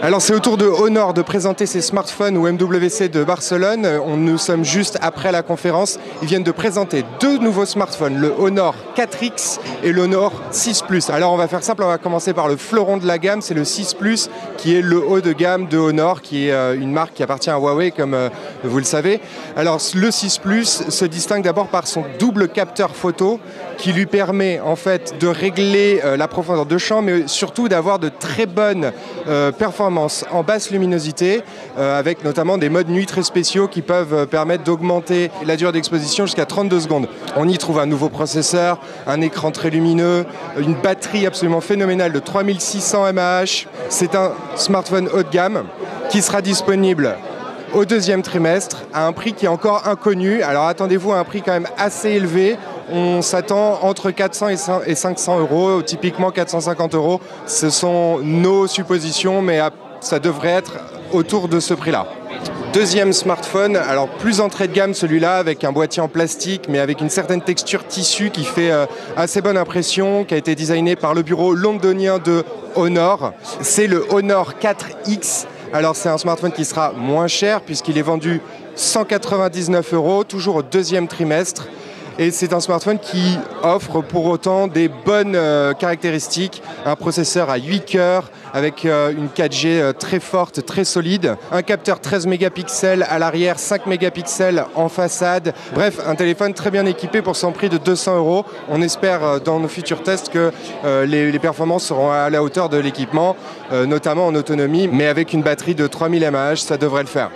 Alors c'est au tour de Honor de présenter ses smartphones au MWC de Barcelone. Nous sommes juste après la conférence. Ils viennent de présenter deux nouveaux smartphones, le Honor 4X et le Honor 6 Plus. Alors on va faire simple, on va commencer par le fleuron de la gamme, c'est le 6 Plus qui est le haut de gamme de Honor, qui est une marque qui appartient à Huawei comme vous le savez. Alors le 6 Plus se distingue d'abord par son double capteur photo qui lui permet en fait de régler la profondeur de champ, mais surtout d'avoir de très bonnes performances en basse luminosité, avec notamment des modes nuit très spéciaux qui peuvent permettre d'augmenter la durée d'exposition jusqu'à 32 secondes. On y trouve un nouveau processeur, un écran très lumineux, une batterie absolument phénoménale de 3600 mAh. C'est un smartphone haut de gamme qui sera disponible au deuxième trimestre à un prix qui est encore inconnu. Alors attendez-vous à un prix quand même assez élevé. On s'attend entre 400 et 500 euros, typiquement 450 euros. Ce sont nos suppositions, mais ça devrait être autour de ce prix-là. Deuxième smartphone, alors plus entrée de gamme celui-là, avec un boîtier en plastique, mais avec une certaine texture tissu qui fait assez bonne impression, qui a été designé par le bureau londonien de Honor. C'est le Honor 4X. Alors c'est un smartphone qui sera moins cher puisqu'il est vendu 199 euros, toujours au deuxième trimestre. Et c'est un smartphone qui offre pour autant des bonnes caractéristiques. Un processeur à 8 cœurs avec une 4G très forte, très solide. Un capteur 13 mégapixels à l'arrière, 5 mégapixels en façade. Bref, un téléphone très bien équipé pour son prix de 200 euros. On espère dans nos futurs tests que les performances seront à la hauteur de l'équipement, notamment en autonomie, mais avec une batterie de 3000 mAh, ça devrait le faire.